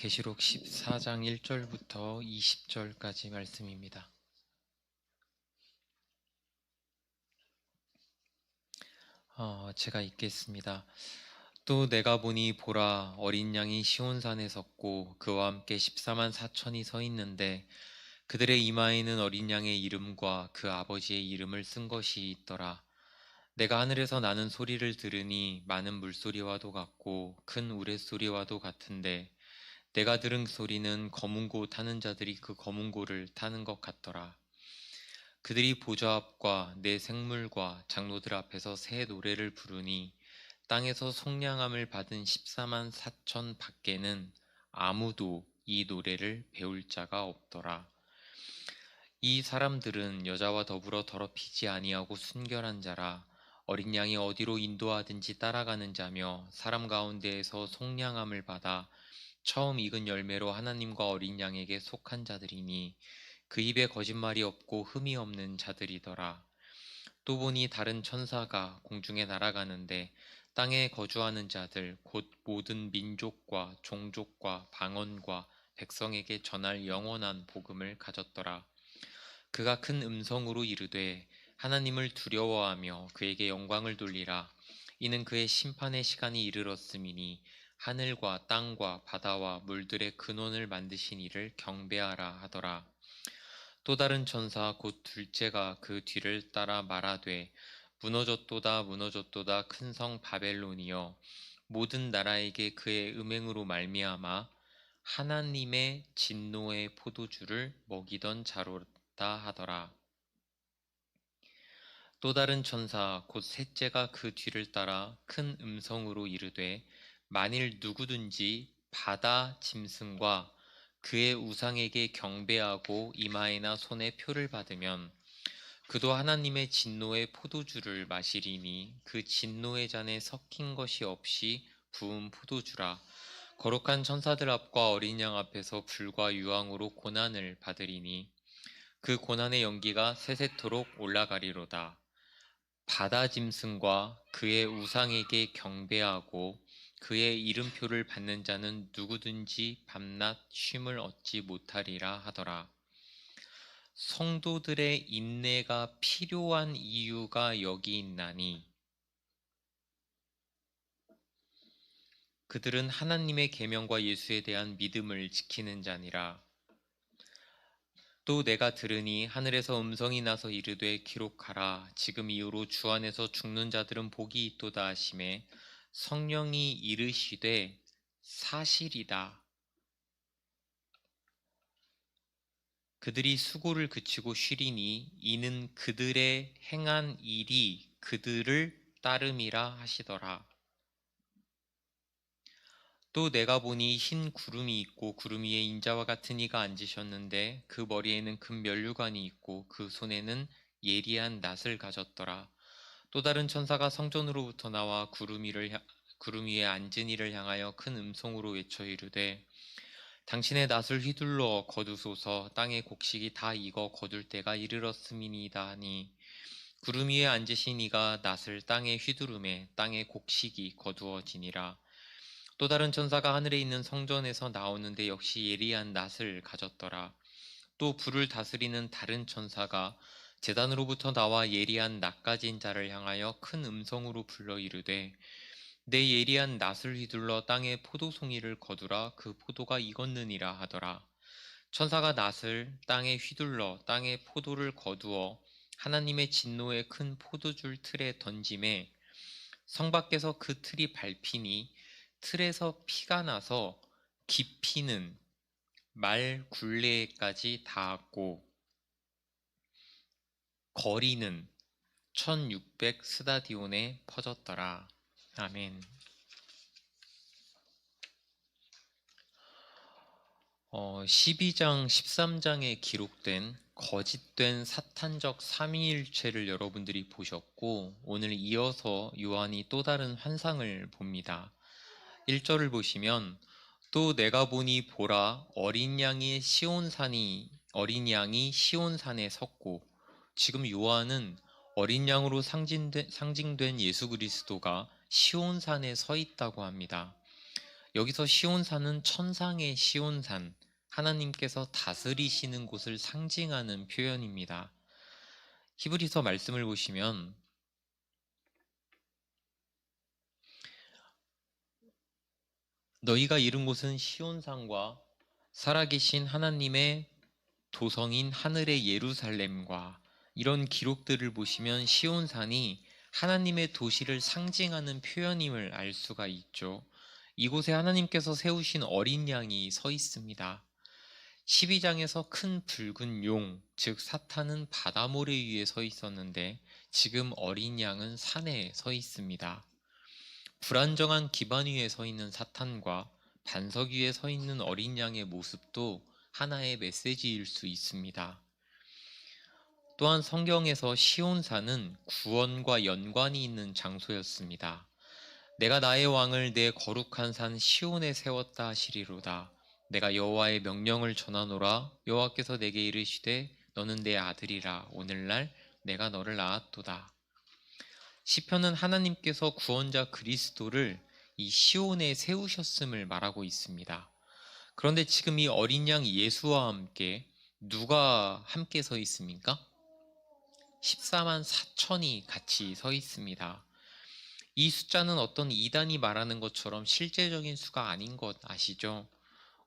계시록 14장 1절부터 20절까지 말씀입니다. 제가 읽겠습니다. 또 내가 보니 보라, 어린 양이 시온산에 섰고 그와 함께 14만 4천이 서 있는데 그들의 이마에는 어린 양의 이름과 그 아버지의 이름을 쓴 것이 있더라. 내가 하늘에서 나는 소리를 들으니 많은 물소리와도 같고 큰 우레소리와도 같은데 내가 들은 소리는 검은 고 타는 자들이 그 검은 고를 타는 것 같더라. 그들이 보좌 앞과 내 생물과 장로들 앞에서 새 노래를 부르니 땅에서 속량함을 받은 14만 4천 밖에는 아무도 이 노래를 배울 자가 없더라. 이 사람들은 여자와 더불어 더럽히지 아니하고 순결한 자라. 어린 양이 어디로 인도하든지 따라가는 자며 사람 가운데에서 속량함을 받아 처음 익은 열매로 하나님과 어린 양에게 속한 자들이니 그 입에 거짓말이 없고 흠이 없는 자들이더라. 또 보니 다른 천사가 공중에 날아가는데 땅에 거주하는 자들 곧 모든 민족과 종족과 방언과 백성에게 전할 영원한 복음을 가졌더라. 그가 큰 음성으로 이르되 하나님을 두려워하며 그에게 영광을 돌리라. 이는 그의 심판의 시간이 이르렀음이니 하늘과 땅과 바다와 물들의 근원을 만드신 이를 경배하라 하더라. 또 다른 천사 곧 둘째가 그 뒤를 따라 말하되 무너졌도다 무너졌도다 큰 성 바벨론이여 모든 나라에게 그의 음행으로 말미암아 하나님의 진노의 포도주를 먹이던 자로다 하더라. 또 다른 천사 곧 셋째가 그 뒤를 따라 큰 음성으로 이르되 만일 누구든지 바다 짐승과 그의 우상에게 경배하고 이마에나 손에 표를 받으면 그도 하나님의 진노의 포도주를 마시리니 그 진노의 잔에 섞인 것이 없이 부은 포도주라. 거룩한 천사들 앞과 어린 양 앞에서 불과 유황으로 고난을 받으리니 그 고난의 연기가 세세토록 올라가리로다. 바다 짐승과 그의 우상에게 경배하고 그의 이름표를 받는 자는 누구든지 밤낮 쉼을 얻지 못하리라 하더라. 성도들의 인내가 필요한 이유가 여기 있나니 그들은 하나님의 계명과 예수에 대한 믿음을 지키는 자니라. 또 내가 들으니 하늘에서 음성이 나서 이르되 기록하라. 지금 이후로 주 안에서 죽는 자들은 복이 있도다 하시매 성령이 이르시되 사실이다. 그들이 수고를 그치고 쉬리니 이는 그들의 행한 일이 그들을 따름이라 하시더라. 또 내가 보니 흰 구름이 있고 구름 위에 인자와 같은 이가 앉으셨는데 그 머리에는 금 면류관이 있고 그 손에는 예리한 낫을 가졌더라. 또 다른 천사가 성전으로부터 나와 구름 위에 앉은 이를 향하여 큰 음성으로 외쳐 이르되 당신의 낫을 휘둘러 거두소서. 땅의 곡식이 다 익어 거둘 때가 이르렀음이니이다 하니 구름 위에 앉으신 이가 낫을 땅에 휘두르매 땅의 곡식이 거두어지니라. 또 다른 천사가 하늘에 있는 성전에서 나오는데 역시 예리한 낫을 가졌더라. 또 불을 다스리는 다른 천사가 제단으로부터 나와 예리한 낫 가진 자를 향하여 큰 음성으로 불러 이르되 내 예리한 낫을 휘둘러 땅의 포도송이를 거두라. 그 포도가 익었느니라 하더라. 천사가 낫을 땅에 휘둘러 땅의 포도를 거두어 하나님의 진노의 큰 포도줄 틀에 던짐에 성 밖에서 그 틀이 밟히니 틀에서 피가 나서 깊이는 말 굴레까지 닿았고 거리는 1600 스다디온에 퍼졌더라. 아멘. 12장, 13장에 기록된 거짓된 사탄적 삼위일체를 여러분들이 보셨고 오늘 이어서 요한이 또 다른 환상을 봅니다. 1절을 보시면 또 내가 보니 보라 어린 양이 시온산에 섰고 지금 요한은 어린 양으로 상징된 예수 그리스도가 시온산에 서 있다고 합니다. 여기서 시온산은 천상의 시온산, 하나님께서 다스리시는 곳을 상징하는 표현입니다. 히브리서 말씀을 보시면 너희가 이른 곳은 시온산과 살아계신 하나님의 도성인 하늘의 예루살렘과 이런 기록들을 보시면 시온산이 하나님의 도시를 상징하는 표현임을 알 수가 있죠. 이곳에 하나님께서 세우신 어린 양이 서 있습니다. 12장에서 큰 붉은 용, 즉 사탄은 바다 모래 위에 서 있었는데 지금 어린 양은 산에 서 있습니다. 불안정한 기반 위에 서 있는 사탄과 반석 위에 서 있는 어린 양의 모습도 하나의 메시지일 수 있습니다. 또한 성경에서 시온산은 구원과 연관이 있는 장소였습니다. 내가 나의 왕을 내 거룩한 산 시온에 세웠다 하시리로다. 내가 여호와의 명령을 전하노라. 여호와께서 내게 이르시되 너는 내 아들이라. 오늘날 내가 너를 낳았도다. 시편은 하나님께서 구원자 그리스도를 이 시온에 세우셨음을 말하고 있습니다. 그런데 지금 이 어린 양 예수와 함께 누가 함께 서 있습니까? 14만 4천이 같이 서 있습니다. 이 숫자는 어떤 이단이 말하는 것처럼 실제적인 수가 아닌 것 아시죠?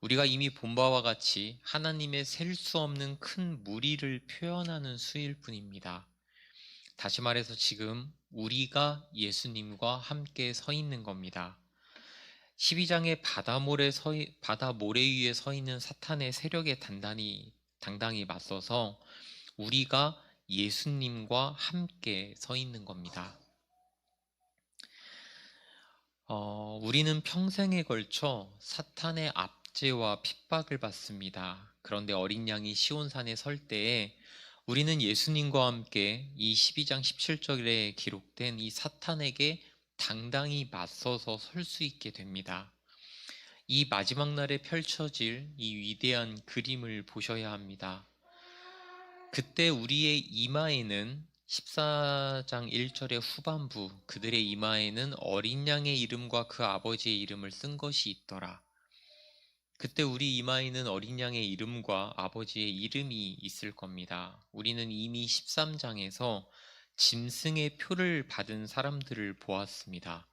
우리가 이미 본 바와 같이 하나님의 셀 수 없는 큰 무리를 표현하는 수일 뿐입니다. 다시 말해서 지금 우리가 예수님과 함께 서 있는 겁니다. 12장의 바다 모래 위에 서 있는 사탄의 세력에 당당히 맞서서 우리가 예수님과 함께 서 있는 겁니다. 우리는 평생에 걸쳐 사탄의 압제와 핍박을 받습니다. 그런데 어린 양이 시온산에 설 때에 우리는 예수님과 함께 이 12장 17절에 기록된 이 사탄에게 당당히 맞서서 설 수 있게 됩니다. 이 마지막 날에 펼쳐질 이 위대한 그림을 보셔야 합니다. 그때 우리의 이마에는 14장 1절의 후반부 그들의 이마에는 어린 양의 이름과 그 아버지의 이름을 쓴 것이 있더라. 그때 우리 이마에는 어린 양의 이름과 아버지의 이름이 있을 겁니다. 우리는 이미 13장에서 짐승의 표를 받은 사람들을 보았습니다.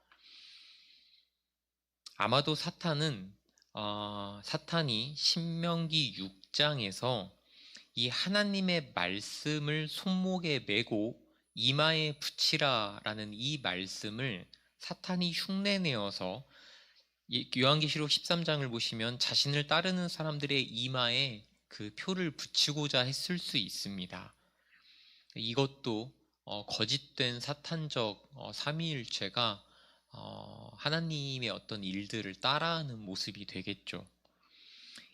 아마도 사탄이 신명기 6장에서 이 하나님의 말씀을 손목에 메고 이마에 붙이라라는 이 말씀을 사탄이 흉내내어서 요한계시록 13장을 보시면 자신을 따르는 사람들의 이마에 그 표를 붙이고자 했을 수 있습니다. 이것도 거짓된 사탄적 삼위일체가 하나님의 어떤 일들을 따라하는 모습이 되겠죠.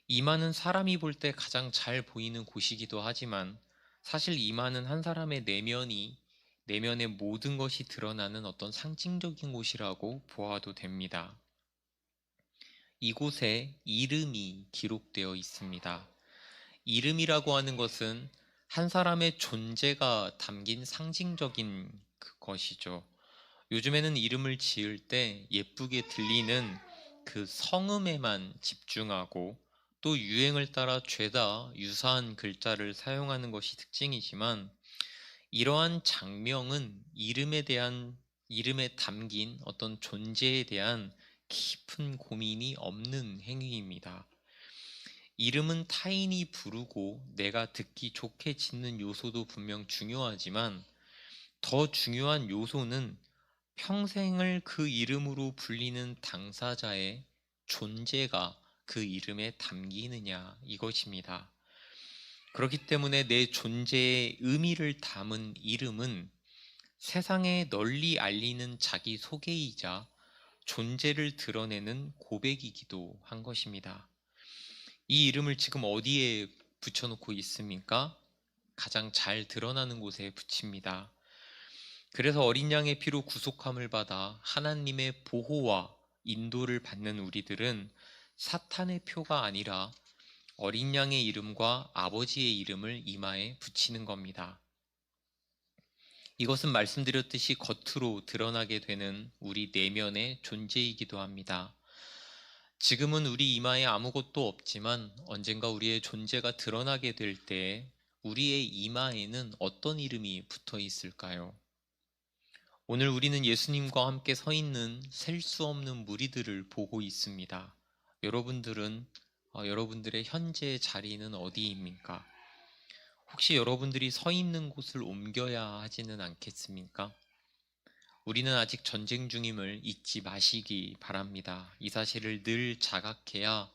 이마는 사람이 볼 때 가장 잘 보이는 곳이기도 하지만 사실 이마는 한 사람의 내면의 모든 것이 드러나는 어떤 상징적인 곳이라고 보아도 됩니다. 이곳에 이름이 기록되어 있습니다. 이름이라고 하는 것은 한 사람의 존재가 담긴 상징적인 것이죠. 요즘에는 이름을 지을 때 예쁘게 들리는 그 성음에만 집중하고 또 유행을 따라 죄다 유사한 글자를 사용하는 것이 특징이지만 이러한 장명은 이름에 담긴 어떤 존재에 대한 깊은 고민이 없는 행위입니다. 이름은 타인이 부르고 내가 듣기 좋게 짓는 요소도 분명 중요하지만 더 중요한 요소는 평생을 그 이름으로 불리는 당사자의 존재가 그 이름에 담기느냐 이것입니다. 그렇기 때문에 내 존재의 의미를 담은 이름은 세상에 널리 알리는 자기 소개이자 존재를 드러내는 고백이기도 한 것입니다. 이 이름을 지금 어디에 붙여놓고 있습니까? 가장 잘 드러나는 곳에 붙입니다. 그래서 어린 양의 피로 구속함을 받아 하나님의 보호와 인도를 받는 우리들은 사탄의 표가 아니라 어린 양의 이름과 아버지의 이름을 이마에 붙이는 겁니다. 이것은 말씀드렸듯이 겉으로 드러나게 되는 우리 내면의 존재이기도 합니다. 지금은 우리 이마에 아무것도 없지만 언젠가 우리의 존재가 드러나게 될 때에 우리의 이마에는 어떤 이름이 붙어 있을까요? 오늘 우리는 예수님과 함께 서 있는 셀 수 없는 무리들을 보고 있습니다. 여러분들은 여러분들의 현재 자리는 어디입니까? 혹시 여러분들이 서 있는 곳을 옮겨야 하지는 않겠습니까? 우리는 아직 전쟁 중임을 잊지 마시기 바랍니다. 이 사실을 늘 자각해야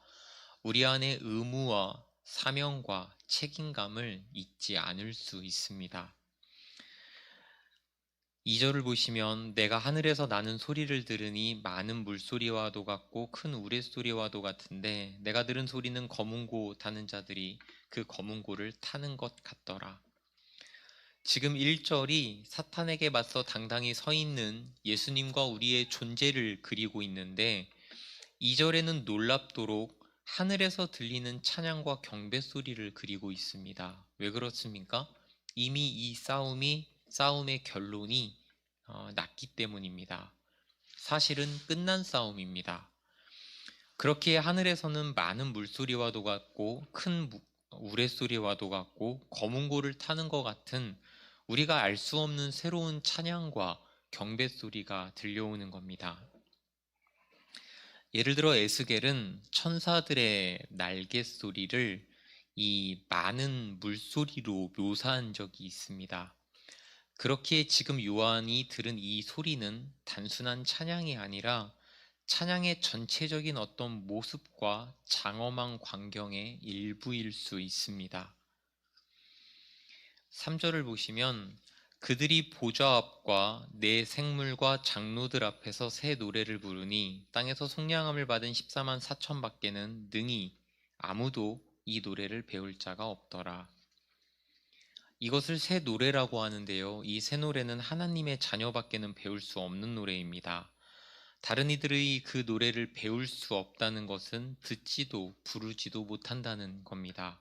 우리 안에 의무와 사명과 책임감을 잊지 않을 수 있습니다. 2절을 보시면 내가 하늘에서 나는 소리를 들으니 많은 물소리와도 같고 큰 우레소리와도 같은데 내가 들은 소리는 검은 고 타는 자들이 그 검은 고를 타는 것 같더라. 지금 1절이 사탄에게 맞서 당당히 서 있는 예수님과 우리의 존재를 그리고 있는데 2절에는 놀랍도록 하늘에서 들리는 찬양과 경배 소리를 그리고 있습니다. 왜 그렇습니까? 이미 이 싸움의 결론이 났기 때문입니다. 사실은 끝난 싸움입니다. 그렇기에 하늘에서는 많은 물소리와도 같고 큰 우레소리와도 같고 검은 고를 타는 것 같은 우리가 알 수 없는 새로운 찬양과 경배 소리가 들려오는 겁니다. 예를 들어 에스겔은 천사들의 날개 소리를 이 많은 물소리로 묘사한 적이 있습니다. 그렇기에 지금 요한이 들은 이 소리는 단순한 찬양이 아니라 찬양의 전체적인 어떤 모습과 장엄한 광경의 일부일 수 있습니다. 3절을 보시면 그들이 보좌 앞과 내 생물과 장로들 앞에서 새 노래를 부르니 땅에서 속량함을 받은 14만 4천 밖에는 능히 아무도 이 노래를 배울 자가 없더라. 이것을 새 노래라고 하는데요. 이 새 노래는 하나님의 자녀밖에는 배울 수 없는 노래입니다. 다른 이들의 그 노래를 배울 수 없다는 것은 듣지도 부르지도 못한다는 겁니다.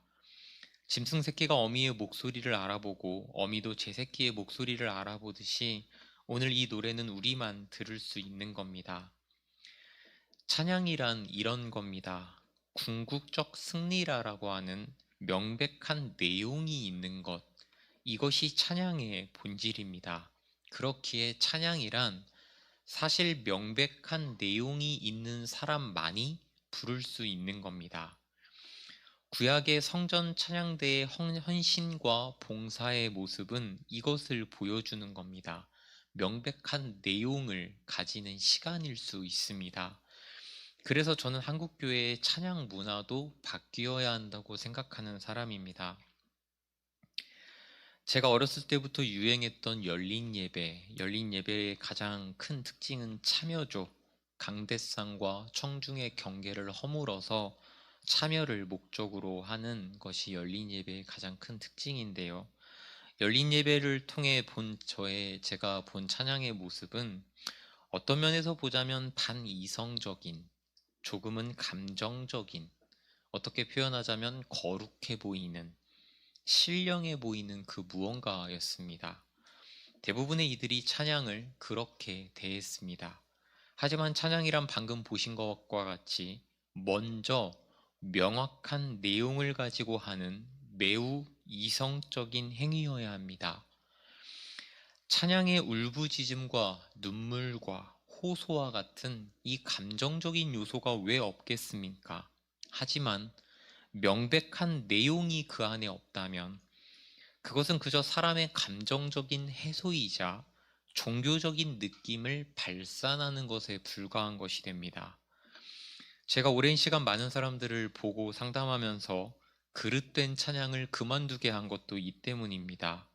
짐승 새끼가 어미의 목소리를 알아보고 어미도 제 새끼의 목소리를 알아보듯이 오늘 이 노래는 우리만 들을 수 있는 겁니다. 찬양이란 이런 겁니다. 궁극적 승리라고 하는 명백한 내용이 있는 것. 이것이 찬양의 본질입니다. 그렇기에 찬양이란 사실 명백한 내용이 있는 사람만이 부를 수 있는 겁니다. 구약의 성전 찬양대의 헌신과 봉사의 모습은 이것을 보여주는 겁니다. 명백한 내용을 가지는 시간일 수 있습니다. 그래서 저는 한국교회의 찬양 문화도 바뀌어야 한다고 생각하는 사람입니다. 제가 어렸을 때부터 유행했던 열린 예배의 가장 큰 특징은 참여죠. 강대상과 청중의 경계를 허물어서 참여를 목적으로 하는 것이 열린 예배의 가장 큰 특징인데요. 열린 예배를 통해 제가 본 찬양의 모습은 어떤 면에서 보자면 반이성적인, 조금은 감정적인, 어떻게 표현하자면 거룩해 보이는, 신령해 보이는 그 무언가였습니다. 대부분의 이들이 찬양을 그렇게 대했습니다. 하지만 찬양이란 방금 보신 것과 같이 먼저 명확한 내용을 가지고 하는 매우 이성적인 행위여야 합니다. 찬양의 울부짖음과 눈물과 호소와 같은 이 감정적인 요소가 왜 없겠습니까? 하지만 명백한 내용이 그 안에 없다면 그것은 그저 사람의 감정적인 해소이자 종교적인 느낌을 발산하는 것에 불과한 것이 됩니다. 제가 오랜 시간 많은 사람들을 보고 상담하면서 그릇된 찬양을 그만두게 한 것도 이 때문입니다.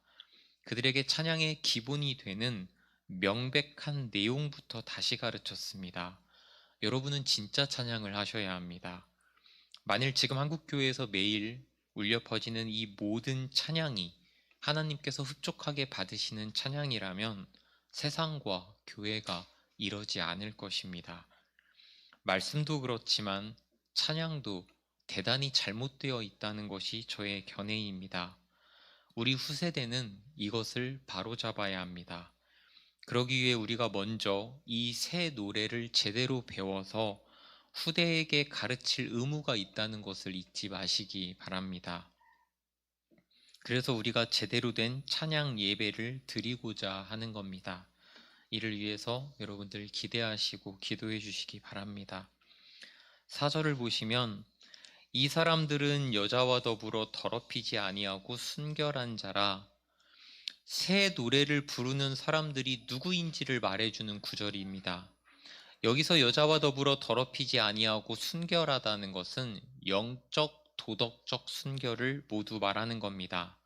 그들에게 찬양의 기본이 되는 명백한 내용부터 다시 가르쳤습니다. 여러분은 진짜 찬양을 하셔야 합니다. 만일 지금 한국교회에서 매일 울려 퍼지는 이 모든 찬양이 하나님께서 흡족하게 받으시는 찬양이라면 세상과 교회가 이러지 않을 것입니다. 말씀도 그렇지만 찬양도 대단히 잘못되어 있다는 것이 저의 견해입니다. 우리 후세대는 이것을 바로잡아야 합니다. 그러기 위해 우리가 먼저 이 새 노래를 제대로 배워서 후대에게 가르칠 의무가 있다는 것을 잊지 마시기 바랍니다. 그래서 우리가 제대로 된 찬양 예배를 드리고자 하는 겁니다. 이를 위해서 여러분들 기대하시고 기도해 주시기 바랍니다. 4절을 보시면 이 사람들은 여자와 더불어 더럽히지 아니하고 순결한 자라. 새 노래를 부르는 사람들이 누구인지를 말해주는 구절입니다. 여기서 여자와 더불어 더럽히지 아니하고 순결하다는 것은 영적, 도덕적 순결을 모두 말하는 겁니다.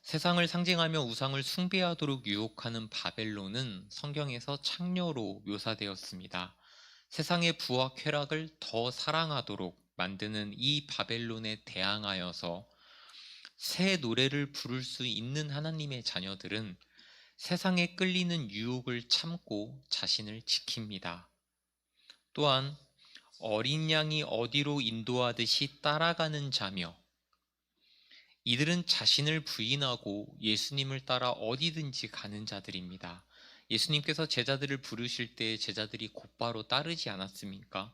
세상을 상징하며 우상을 숭배하도록 유혹하는 바벨론은 성경에서 창녀로 묘사되었습니다. 세상의 부와 쾌락을 더 사랑하도록 만드는 이 바벨론에 대항하여서 새 노래를 부를 수 있는 하나님의 자녀들은 세상에 끌리는 유혹을 참고 자신을 지킵니다. 또한 어린 양이 어디로 인도하듯이 따라가는 자며, 이들은 자신을 부인하고 예수님을 따라 어디든지 가는 자들입니다. 예수님께서 제자들을 부르실 때 제자들이 곧바로 따르지 않았습니까?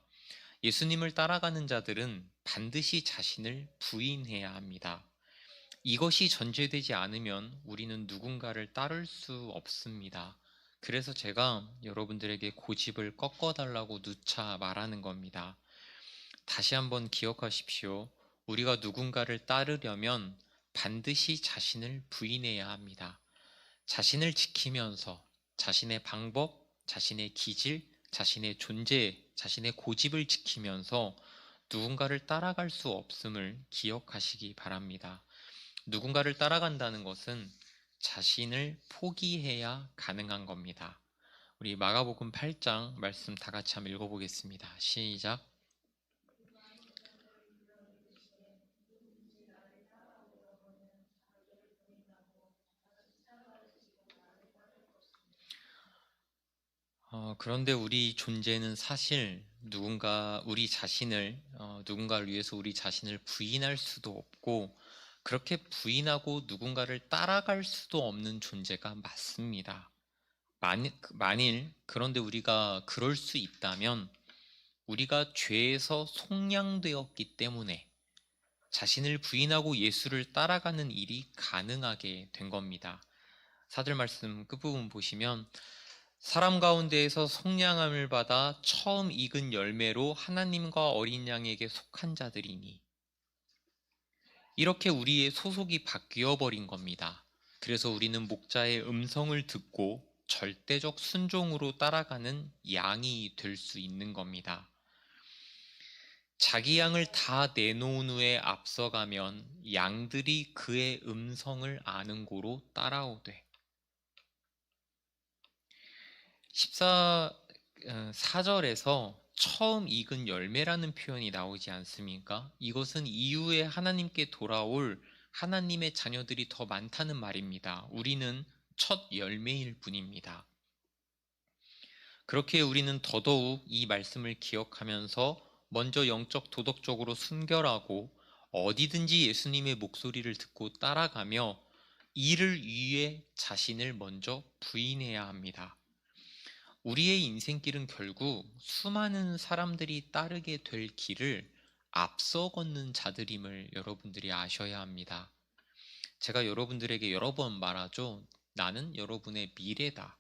예수님을 따라가는 자들은 반드시 자신을 부인해야 합니다. 이것이 전제되지 않으면 우리는 누군가를 따를 수 없습니다. 그래서 제가 여러분들에게 고집을 꺾어달라고 누차 말하는 겁니다. 다시 한번 기억하십시오. 우리가 누군가를 따르려면 반드시 자신을 부인해야 합니다. 자신을 지키면서 자신의 방법, 자신의 기질, 자신의 존재, 자신의 고집을 지키면서 누군가를 따라갈 수 없음을 기억하시기 바랍니다. 누군가를 따라간다는 것은 자신을 포기해야 가능한 겁니다. 우리 마가복음 8장 말씀 다 같이 한번 읽어보겠습니다. 시작. 그런데 우리 존재는 사실 누군가를 위해서 우리 자신을 부인할 수도 없고, 그렇게 부인하고 누군가를 따라갈 수도 없는 존재가 맞습니다. 그런데 우리가 그럴 수 있다면 우리가 죄에서 속량되었기 때문에 자신을 부인하고 예수를 따라가는 일이 가능하게 된 겁니다. 사절 말씀 끝부분 보시면 사람 가운데에서 속량함을 받아 처음 익은 열매로 하나님과 어린 양에게 속한 자들이니, 이렇게 우리의 소속이 바뀌어 버린 겁니다. 그래서 우리는 목자의 음성을 듣고 절대적 순종으로 따라가는 양이 될 수 있는 겁니다. 자기 양을 다 내놓은 후에 앞서가면 양들이 그의 음성을 아는 고로 따라오되, 4절에서 처음 익은 열매라는 표현이 나오지 않습니까? 이것은 이후에 하나님께 돌아올 하나님의 자녀들이 더 많다는 말입니다. 우리는 첫 열매일 뿐입니다. 그렇게 우리는 더더욱 이 말씀을 기억하면서 먼저 영적 도덕적으로 순결하고 어디든지 예수님의 목소리를 듣고 따라가며 이를 위해 자신을 먼저 부인해야 합니다. 우리의 인생길은 결국 수많은 사람들이 따르게 될 길을 앞서 걷는 자들임을 여러분들이 아셔야 합니다. 제가 여러분들에게 여러 번 말하죠. 나는 여러분의 미래다.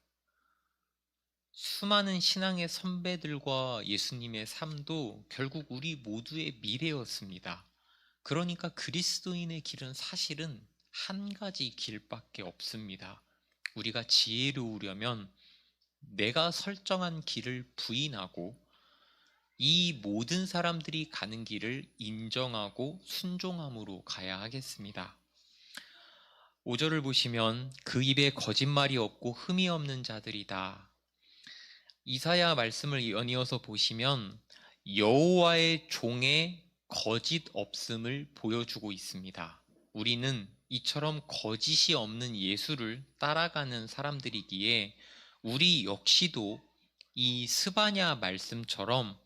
수많은 신앙의 선배들과 예수님의 삶도 결국 우리 모두의 미래였습니다. 그러니까 그리스도인의 길은 사실은 한 가지 길밖에 없습니다. 우리가 지혜로우려면 내가 설정한 길을 부인하고 이 모든 사람들이 가는 길을 인정하고 순종함으로 가야 하겠습니다. 5절을 보시면 그 입에 거짓말이 없고 흠이 없는 자들이다. 이사야 말씀을 연이어서 보시면 여호와의 종의 거짓 없음을 보여주고 있습니다. 우리는 이처럼 거짓이 없는 예수를 따라가는 사람들이기에 우리 역시도 이 스바냐 말씀처럼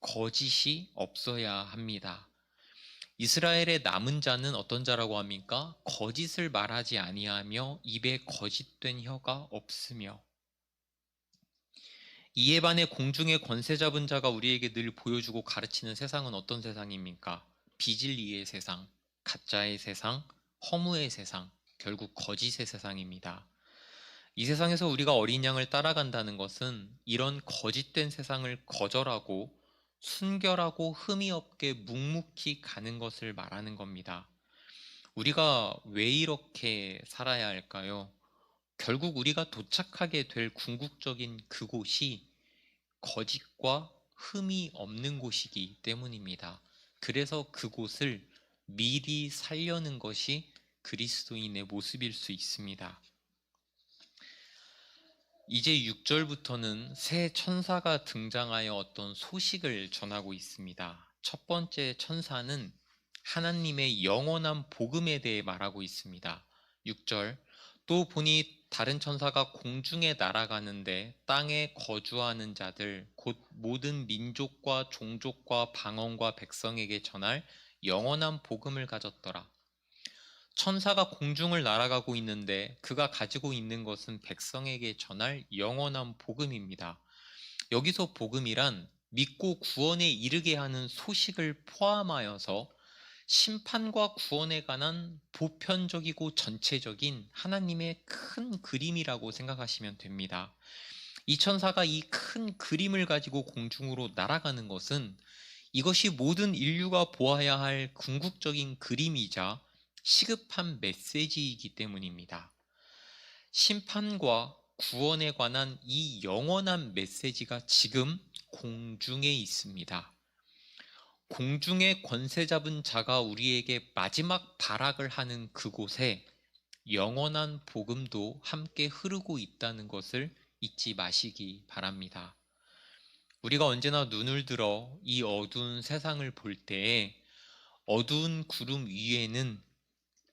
거짓이 없어야 합니다. 이스라엘의 남은 자는 어떤 자라고 합니까? 거짓을 말하지 아니하며 입에 거짓된 혀가 없으며, 이에 반해 공중의 권세 잡은 자가 우리에게 늘 보여주고 가르치는 세상은 어떤 세상입니까? 비진리의 세상, 가짜의 세상, 허무의 세상, 결국 거짓의 세상입니다. 이 세상에서 우리가 어린 양을 따라간다는 것은 이런 거짓된 세상을 거절하고 순결하고 흠이 없게 묵묵히 가는 것을 말하는 겁니다. 우리가 왜 이렇게 살아야 할까요? 결국 우리가 도착하게 될 궁극적인 그곳이 거짓과 흠이 없는 곳이기 때문입니다. 그래서 그곳을 미리 살려는 것이 그리스도인의 모습일 수 있습니다. 이제 6절부터는 새 천사가 등장하여 어떤 소식을 전하고 있습니다. 첫 번째 천사는 하나님의 영원한 복음에 대해 말하고 있습니다. 6절, 또 보니 다른 천사가 공중에 날아가는데 땅에 거주하는 자들 곧 모든 민족과 종족과 방언과 백성에게 전할 영원한 복음을 가졌더라. 천사가 공중을 날아가고 있는데 그가 가지고 있는 것은 백성에게 전할 영원한 복음입니다. 여기서 복음이란 믿고 구원에 이르게 하는 소식을 포함하여서 심판과 구원에 관한 보편적이고 전체적인 하나님의 큰 그림이라고 생각하시면 됩니다. 이 천사가 이 큰 그림을 가지고 공중으로 날아가는 것은 이것이 모든 인류가 보아야 할 궁극적인 그림이자 시급한 메시지이기 때문입니다. 심판과 구원에 관한 이 영원한 메시지가 지금 공중에 있습니다. 공중의 권세 잡은 자가 우리에게 마지막 발악을 하는 그곳에 영원한 복음도 함께 흐르고 있다는 것을 잊지 마시기 바랍니다. 우리가 언제나 눈을 들어 이 어두운 세상을 볼 때에 어두운 구름 위에는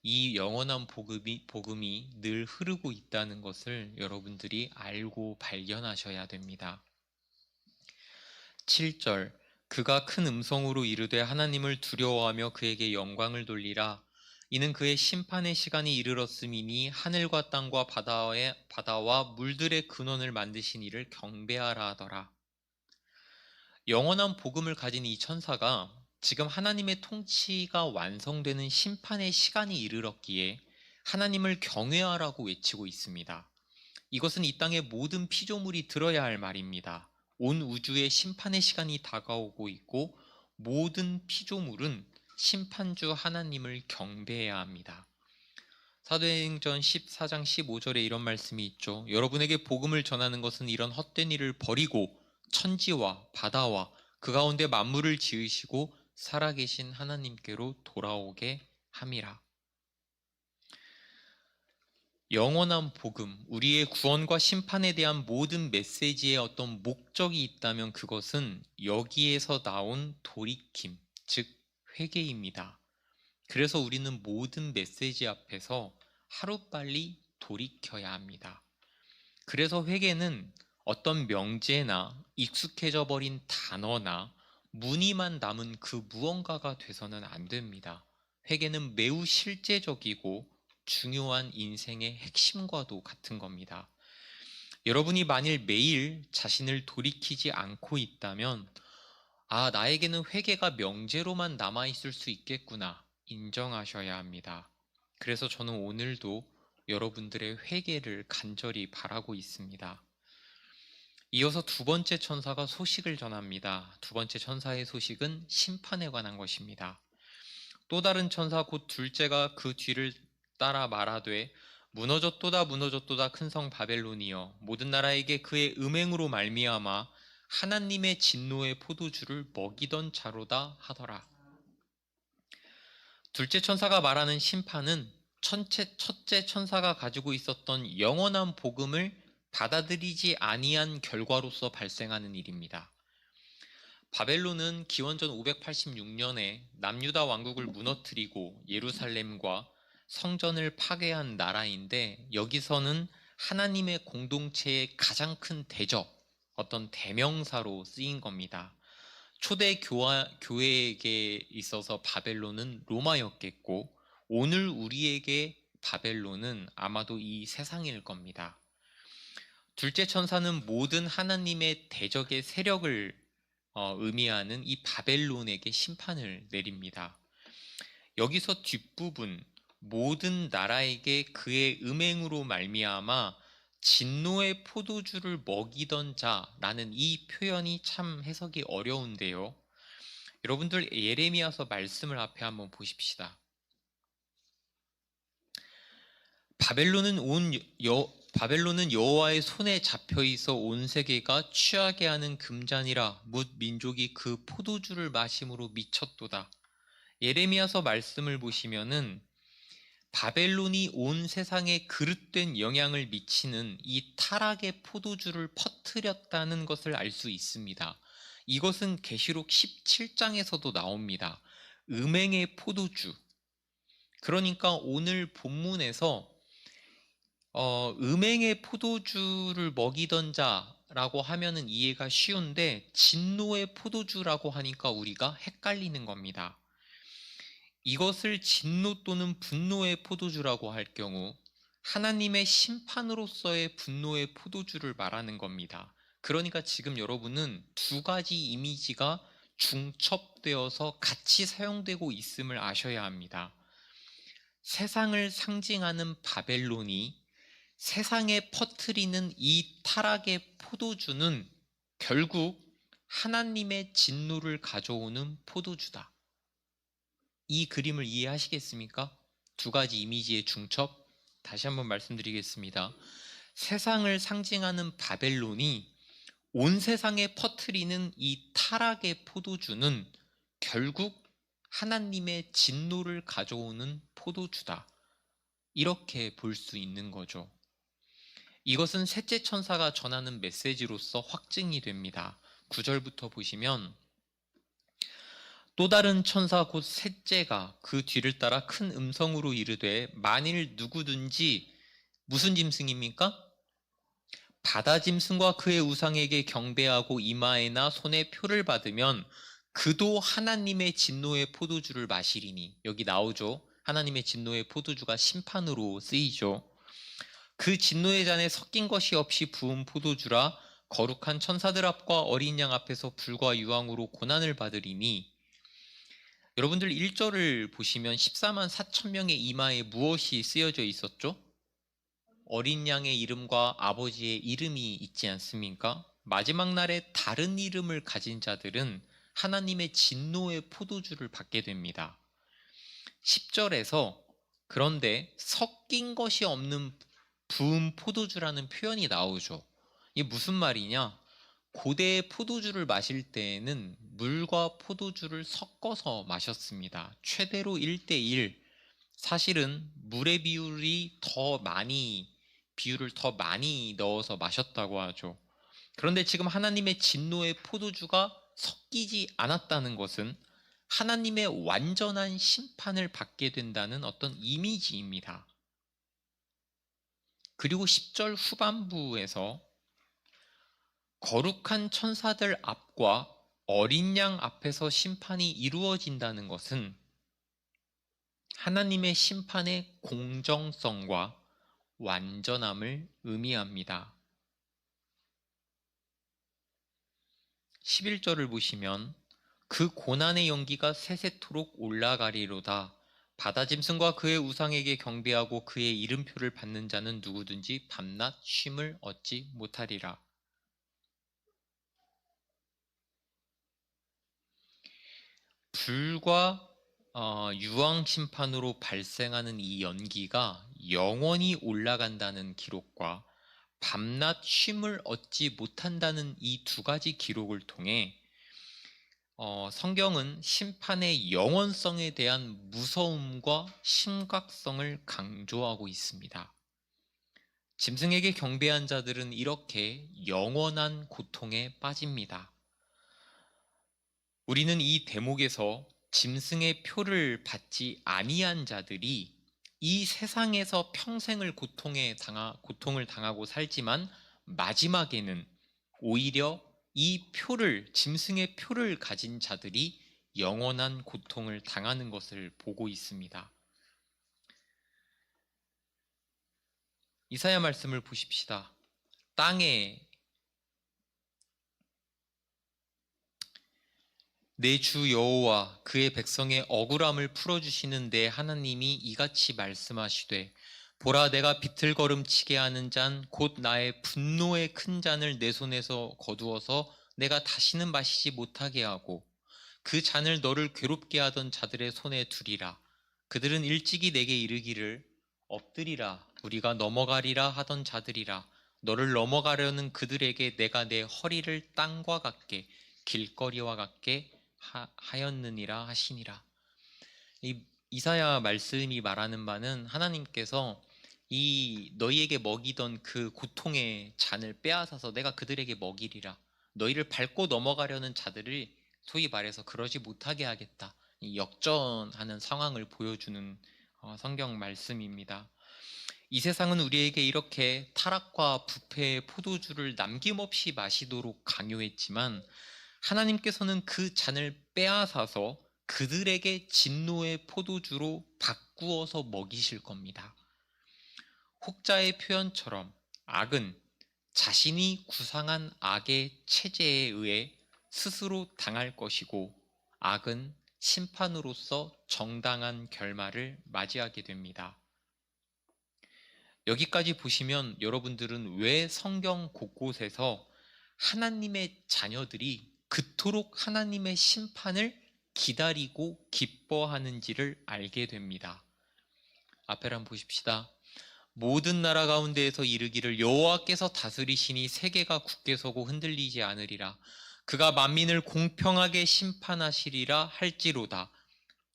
이 영원한 복음이 늘 흐르고 있다는 것을 여러분들이 알고 발견하셔야 됩니다. 7절, 그가 큰 음성으로 이르되 하나님을 두려워하며 그에게 영광을 돌리라. 이는 그의 심판의 시간이 이르렀음이니 하늘과 땅과 바다와 물들의 근원을 만드신 이를 경배하라 하더라. 영원한 복음을 가진 이 천사가 지금 하나님의 통치가 완성되는 심판의 시간이 이르렀기에 하나님을 경외하라고 외치고 있습니다. 이것은 이 땅의 모든 피조물이 들어야 할 말입니다. 온 우주의 심판의 시간이 다가오고 있고 모든 피조물은 심판주 하나님을 경배해야 합니다. 사도행전 14장 15절에 이런 말씀이 있죠. 여러분에게 복음을 전하는 것은 이런 헛된 일을 버리고 천지와 바다와 그 가운데 만물을 지으시고 살아계신 하나님께로 돌아오게 함이라. 영원한 복음, 우리의 구원과 심판에 대한 모든 메시지에 어떤 목적이 있다면 그것은 여기에서 나온 돌이킴, 즉 회개입니다. 그래서 우리는 모든 메시지 앞에서 하루빨리 돌이켜야 합니다. 그래서 회개는 어떤 명제나 익숙해져 버린 단어나 무늬만 남은 그 무언가가 돼서는 안 됩니다. 회개는 매우 실제적이고 중요한 인생의 핵심과도 같은 겁니다. 여러분이 만일 매일 자신을 돌이키지 않고 있다면 나에게는 회개가 명제로만 남아있을 수 있겠구나 인정하셔야 합니다. 그래서 저는 오늘도 여러분들의 회개를 간절히 바라고 있습니다. 이어서 두 번째 천사가 소식을 전합니다. 두 번째 천사의 소식은 심판에 관한 것입니다. 또 다른 천사 곧 둘째가 그 뒤를 따라 말하되 무너졌도다 큰 성 바벨론이여 모든 나라에게 그의 음행으로 말미암아 하나님의 진노의 포도주를 먹이던 자로다 하더라. 둘째 천사가 말하는 심판은 첫째 천사가 가지고 있었던 영원한 복음을 받아들이지 아니한 결과로서 발생하는 일입니다. 바벨론은 기원전 586년에 남유다 왕국을 무너뜨리고 예루살렘과 성전을 파괴한 나라인데 여기서는 하나님의 공동체의 가장 큰 대적, 어떤 대명사로 쓰인 겁니다. 초대 교회에게 있어서 바벨론은 로마였겠고 오늘 우리에게 바벨론은 아마도 이 세상일 겁니다. 둘째 천사는 모든 하나님의 대적의 세력을 의미하는 이 바벨론에게 심판을 내립니다. 여기서 뒷부분 모든 나라에게 그의 음행으로 말미암아 진노의 포도주를 먹이던 자라는 이 표현이 참 해석이 어려운데요. 여러분들 예레미야서 말씀을 앞에 한번 보십시다. 바벨론은 여호와의 손에 잡혀 있어 온 세계가 취하게 하는 금잔이라 뭇 민족이 그 포도주를 마심으로 미쳤도다. 예레미야서 말씀을 보시면은 바벨론이 온 세상에 그릇된 영향을 미치는 이 타락의 포도주를 퍼뜨렸다는 것을 알 수 있습니다. 이것은 계시록 17장에서도 나옵니다. 음행의 포도주. 그러니까 오늘 본문에서 음행의 포도주를 먹이던 자라고 하면은 이해가 쉬운데 진노의 포도주라고 하니까 우리가 헷갈리는 겁니다. 이것을 진노 또는 분노의 포도주라고 할 경우 하나님의 심판으로서의 분노의 포도주를 말하는 겁니다. 그러니까 지금 여러분은 두 가지 이미지가 중첩되어서 같이 사용되고 있음을 아셔야 합니다. 세상을 상징하는 바벨론이 세상에 퍼뜨리는 이 타락의 포도주는 결국 하나님의 진노를 가져오는 포도주다. 이 그림을 이해하시겠습니까? 두 가지 이미지의 중첩, 다시 한번 말씀드리겠습니다. 세상을 상징하는 바벨론이 온 세상에 퍼뜨리는 이 타락의 포도주는 결국 하나님의 진노를 가져오는 포도주다. 이렇게 볼 수 있는 거죠. 이것은 셋째 천사가 전하는 메시지로서 확증이 됩니다. 9절부터 보시면 또 다른 천사 곧 셋째가 그 뒤를 따라 큰 음성으로 이르되 만일 누구든지 무슨 짐승입니까? 바다 짐승과 그의 우상에게 경배하고 이마에나 손에 표를 받으면 그도 하나님의 진노의 포도주를 마시리니. 여기 나오죠. 하나님의 진노의 포도주가 심판으로 쓰이죠. 그 진노의 잔에 섞인 것이 없이 부은 포도주라 거룩한 천사들 앞과 어린 양 앞에서 불과 유황으로 고난을 받으리니. 여러분들 1절을 보시면 14만 4천 명의 이마에 무엇이 쓰여져 있었죠? 어린 양의 이름과 아버지의 이름이 있지 않습니까? 마지막 날에 다른 이름을 가진 자들은 하나님의 진노의 포도주를 받게 됩니다. 10절에서 그런데 섞인 것이 없는 부은 포도주라는 표현이 나오죠. 이게 무슨 말이냐? 고대의 포도주를 마실 때에는 물과 포도주를 섞어서 마셨습니다. 최대로 1대1. 사실은 물의 비율을 더 많이 넣어서 마셨다고 하죠. 그런데 지금 하나님의 진노의 포도주가 섞이지 않았다는 것은 하나님의 완전한 심판을 받게 된다는 어떤 이미지입니다. 그리고 10절 후반부에서 거룩한 천사들 앞과 어린 양 앞에서 심판이 이루어진다는 것은 하나님의 심판의 공정성과 완전함을 의미합니다. 11절을 보시면 그 고난의 연기가 세세토록 올라가리로다. 바다 짐승과 그의 우상에게 경배하고 그의 이름표를 받는 자는 누구든지 밤낮 쉼을 얻지 못하리라. 불과 유황 심판으로 발생하는 이 연기가 영원히 올라간다는 기록과 밤낮 쉼을 얻지 못한다는 이 두 가지 기록을 통해 성경은 심판의 영원성에 대한 무서움과 심각성을 강조하고 있습니다. 짐승에게 경배한 자들은 이렇게 영원한 고통에 빠집니다. 우리는 이 대목에서 짐승의 표를 받지 아니한 자들이 이 세상에서 평생을 고통을 당하고 살지만 마지막에는 오히려 짐승의 표를 가진 자들이 영원한 고통을 당하는 것을 보고 있습니다. 이사야 말씀을 보십시다. 땅에 내 주 여호와 그의 백성의 억울함을 풀어주시는데 하나님이 이같이 말씀하시되 보라 내가 비틀거름치게 하는 잔 곧 나의 분노의 큰 잔을 내 손에서 거두어서 내가 다시는 마시지 못하게 하고 그 잔을 너를 괴롭게 하던 자들의 손에 두리라. 그들은 일찍이 내게 이르기를 엎드리라 우리가 넘어가리라 하던 자들이라. 너를 넘어가려는 그들에게 내가 내 허리를 땅과 같게 길거리와 같게 하였느니라 하시니라. 이 이사야 말씀이 말하는 바는 하나님께서 이 너희에게 먹이던 그 고통의 잔을 빼앗아서 내가 그들에게 먹이리라. 너희를 밟고 넘어가려는 자들을 소위 말해서 그러지 못하게 하겠다. 이 역전하는 상황을 보여주는 성경 말씀입니다. 이 세상은 우리에게 이렇게 타락과 부패의 포도주를 남김없이 마시도록 강요했지만 하나님께서는 그 잔을 빼앗아서 그들에게 진노의 포도주로 바꾸어서 먹이실 겁니다. 혹자의 표현처럼 악은 자신이 구상한 악의 체제에 의해 스스로 당할 것이고 악은 심판으로서 정당한 결말을 맞이하게 됩니다. 여기까지 보시면 여러분들은 왜 성경 곳곳에서 하나님의 자녀들이 그토록 하나님의 심판을 기다리고 기뻐하는지를 알게 됩니다. 앞에를 한번 보십시다. 모든 나라 가운데에서 이르기를 여호와께서 다스리시니 세계가 굳게 서고 흔들리지 않으리라. 그가 만민을 공평하게 심판하시리라 할지로다.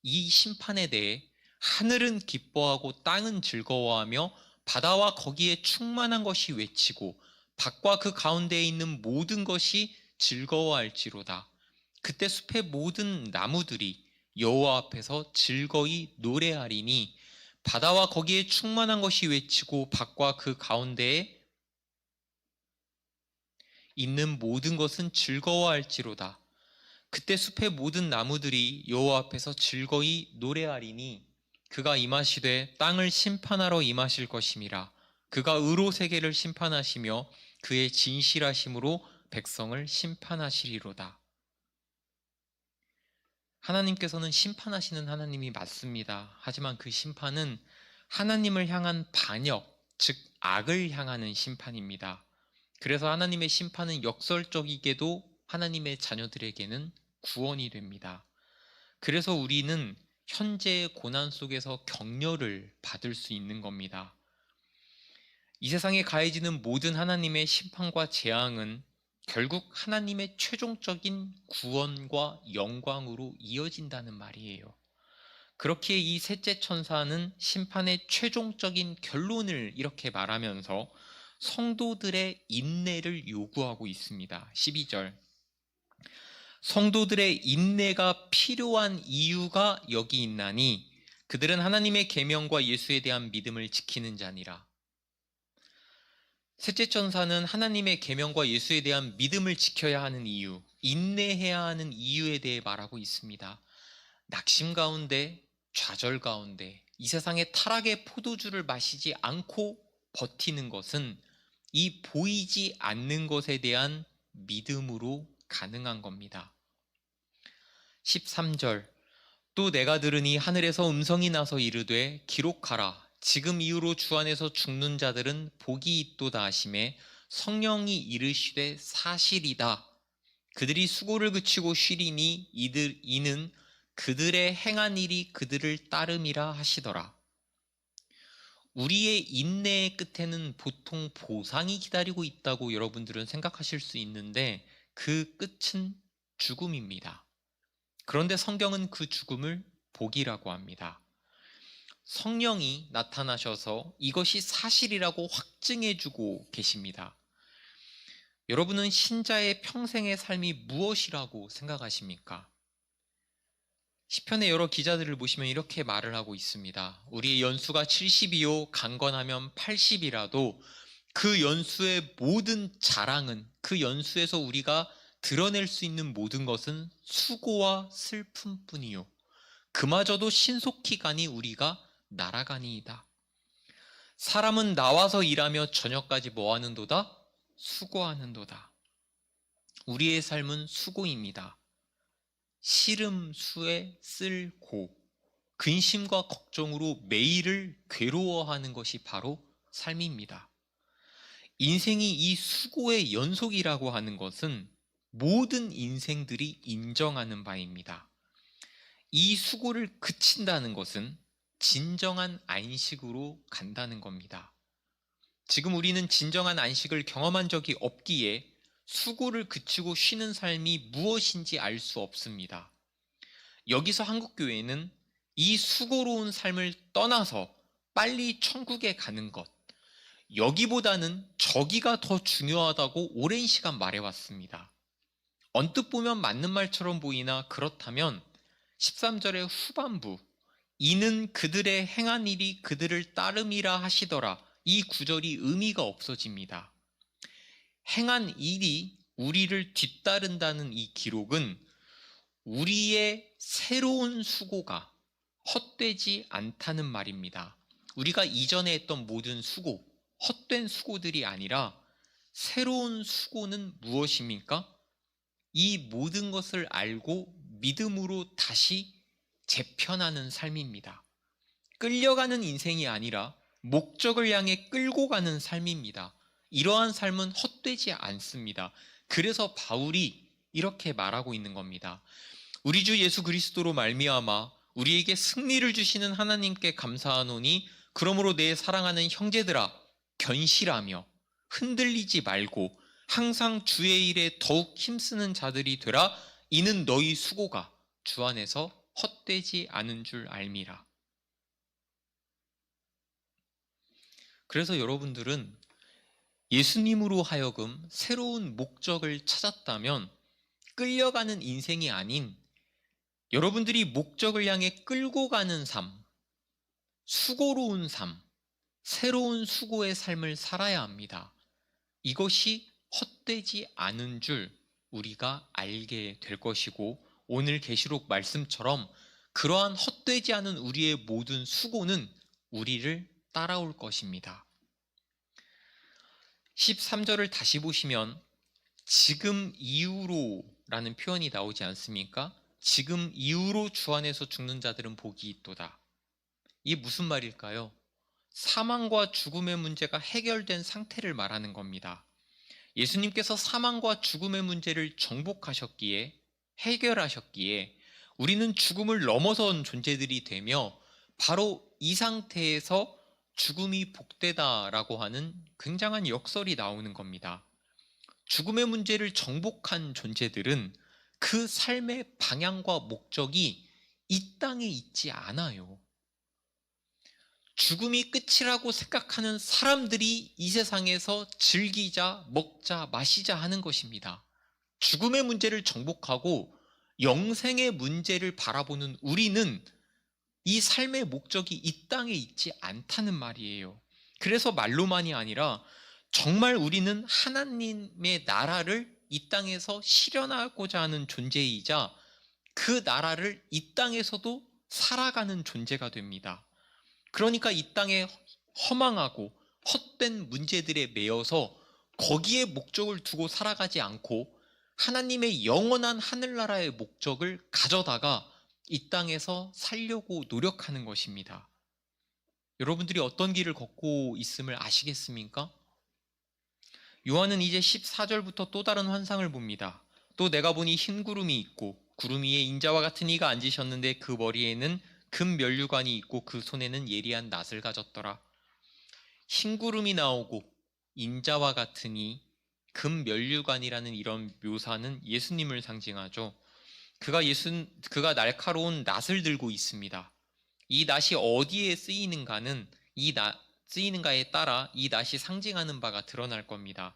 이 심판에 대해 하늘은 기뻐하고 땅은 즐거워하며 바다와 거기에 충만한 것이 외치고 밭과 그 가운데에 있는 모든 것이 즐거워할지로다. 그때 숲의 모든 나무들이 여호와 앞에서 즐거이 노래하리니 바다와 거기에 충만한 것이 외치고 밭과 그 가운데에 있는 모든 것은 즐거워할지로다. 그때 숲의 모든 나무들이 여호와 앞에서 즐거이 노래하리니 그가 임하시되 땅을 심판하러 임하실 것임이라. 그가 의로 세계를 심판하시며 그의 진실하심으로 백성을 심판하시리로다. 하나님께서는 심판하시는 하나님이 맞습니다. 하지만 그 심판은 하나님을 향한 반역, 즉 악을 향하는 심판입니다. 그래서 하나님의 심판은 역설적이게도 하나님의 자녀들에게는 구원이 됩니다. 그래서 우리는 현재의 고난 속에서 격려를 받을 수 있는 겁니다. 이 세상에 가해지는 모든 하나님의 심판과 재앙은 결국 하나님의 최종적인 구원과 영광으로 이어진다는 말이에요. 그렇기에 이 셋째 천사는 심판의 최종적인 결론을 이렇게 말하면서 성도들의 인내를 요구하고 있습니다. 12절. 성도들의 인내가 필요한 이유가 여기 있나니 그들은 하나님의 계명과 예수에 대한 믿음을 지키는 자니라. 셋째 천사는 하나님의 계명과 예수에 대한 믿음을 지켜야 하는 이유, 인내해야 하는 이유에 대해 말하고 있습니다. 낙심 가운데, 좌절 가운데 이 세상의 타락의 포도주를 마시지 않고 버티는 것은 이 보이지 않는 것에 대한 믿음으로 가능한 겁니다. 13절. 또 내가 들으니 하늘에서 음성이 나서 이르되 기록하라. 지금 이후로 주 안에서 죽는 자들은 복이 있도다 하시매 성령이 이르시되 사실이다. 그들이 수고를 그치고 쉬리니 이는 그들의 행한 일이 그들을 따름이라 하시더라. 우리의 인내의 끝에는 보통 보상이 기다리고 있다고 여러분들은 생각하실 수 있는데 그 끝은 죽음입니다. 그런데 성경은 그 죽음을 복이라고 합니다. 성령이 나타나셔서 이것이 사실이라고 확증해주고 계십니다. 여러분은 신자의 평생의 삶이 무엇이라고 생각하십니까? 시편의 여러 기자들을 보시면 이렇게 말을 하고 있습니다. 우리의 연수가 70이요 강건하면 80이라도 그 연수의 모든 자랑은 그 연수에서 우리가 드러낼 수 있는 모든 것은 수고와 슬픔뿐이요 그마저도 신속히 가니 우리가 날아가니이다. 사람은 나와서 일하며 저녁까지 뭐하는도다? 수고하는도다. 우리의 삶은 수고입니다. 시름수에 쓸 고, 근심과 걱정으로 매일을 괴로워하는 것이 바로 삶입니다. 인생이 이 수고의 연속이라고 하는 것은 모든 인생들이 인정하는 바입니다. 이 수고를 그친다는 것은 진정한 안식으로 간다는 겁니다. 지금 우리는 진정한 안식을 경험한 적이 없기에 수고를 그치고 쉬는 삶이 무엇인지 알 수 없습니다. 여기서 한국교회는 이 수고로운 삶을 떠나서 빨리 천국에 가는 것, 여기보다는 저기가 더 중요하다고 오랜 시간 말해왔습니다. 언뜻 보면 맞는 말처럼 보이나 그렇다면 13절의 후반부, 이는 그들의 행한 일이 그들을 따름이라 하시더라, 이 구절이 의미가 없어집니다. 행한 일이 우리를 뒤따른다는 이 기록은 우리의 새로운 수고가 헛되지 않다는 말입니다. 우리가 이전에 했던 모든 수고, 헛된 수고들이 아니라 새로운 수고는 무엇입니까? 이 모든 것을 알고 믿음으로 다시 재편하는 삶입니다. 끌려가는 인생이 아니라 목적을 향해 끌고 가는 삶입니다. 이러한 삶은 헛되지 않습니다. 그래서 바울이 이렇게 말하고 있는 겁니다. 우리 주 예수 그리스도로 말미암아 우리에게 승리를 주시는 하나님께 감사하노니 그러므로 내 사랑하는 형제들아 견실하며 흔들리지 말고 항상 주의 일에 더욱 힘쓰는 자들이 되라. 이는 너희 수고가 주 안에서 헛되지 않은 줄 알미라. 그래서 여러분들은 예수님으로 하여금 새로운 목적을 찾았다면 끌려가는 인생이 아닌 여러분들이 목적을 향해 끌고 가는 삶, 수고로운 삶, 새로운 수고의 삶을 살아야 합니다. 이것이 헛되지 않은 줄 우리가 알게 될 것이고 오늘 계시록 말씀처럼 그러한 헛되지 않은 우리의 모든 수고는 우리를 따라올 것입니다. 13절을 다시 보시면 지금 이후로 라는 표현이 나오지 않습니까? 지금 이후로 주 안에서 죽는 자들은 복이 있도다. 이게 무슨 말일까요? 사망과 죽음의 문제가 해결된 상태를 말하는 겁니다. 예수님께서 사망과 죽음의 문제를 정복하셨기에 해결하셨기에 우리는 죽음을 넘어선 존재들이 되며 바로 이 상태에서 죽음이 복되다라고 하는 굉장한 역설이 나오는 겁니다. 죽음의 문제를 정복한 존재들은 그 삶의 방향과 목적이 이 땅에 있지 않아요. 죽음이 끝이라고 생각하는 사람들이 이 세상에서 즐기자, 먹자, 마시자 하는 것입니다. 죽음의 문제를 정복하고 영생의 문제를 바라보는 우리는 이 삶의 목적이 이 땅에 있지 않다는 말이에요. 그래서 말로만이 아니라 정말 우리는 하나님의 나라를 이 땅에서 실현하고자 하는 존재이자 그 나라를 이 땅에서도 살아가는 존재가 됩니다. 그러니까 이 땅에 허망하고 헛된 문제들에 매여서 거기에 목적을 두고 살아가지 않고 하나님의 영원한 하늘나라의 목적을 가져다가 이 땅에서 살려고 노력하는 것입니다. 여러분들이 어떤 길을 걷고 있음을 아시겠습니까? 요한은 이제 14절부터 또 다른 환상을 봅니다. 또 내가 보니 흰 구름이 있고 구름 위에 인자와 같은 이가 앉으셨는데 그 머리에는 금 면류관이 있고 그 손에는 예리한 낫을 가졌더라. 흰 구름이 나오고 인자와 같은 이, 금 면류관이라는 이런 묘사는 예수님을 상징하죠. 그가 날카로운 낫을 들고 있습니다. 이 낫이 어디에 쓰이는가에 따라 이 낫이 상징하는 바가 드러날 겁니다.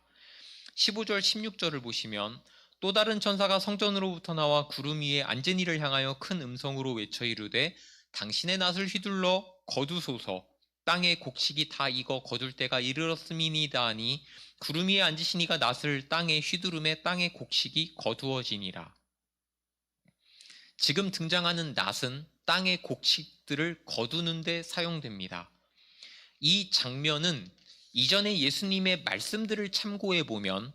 15절 16절을 보시면 또 다른 천사가 성전으로부터 나와 구름 위에 앉은 이를 향하여 큰 음성으로 외쳐 이르되 당신의 낫을 휘둘러 거두소서. 땅의 곡식이 다 익어 거둘 때가 이르렀음이니이다 하니 구름 위에 앉으신 이가 낫을 땅에 휘두르매 땅의 곡식이 거두어지니라. 지금 등장하는 낫은 땅의 곡식들을 거두는 데 사용됩니다. 이 장면은 이전에 예수님의 말씀들을 참고해 보면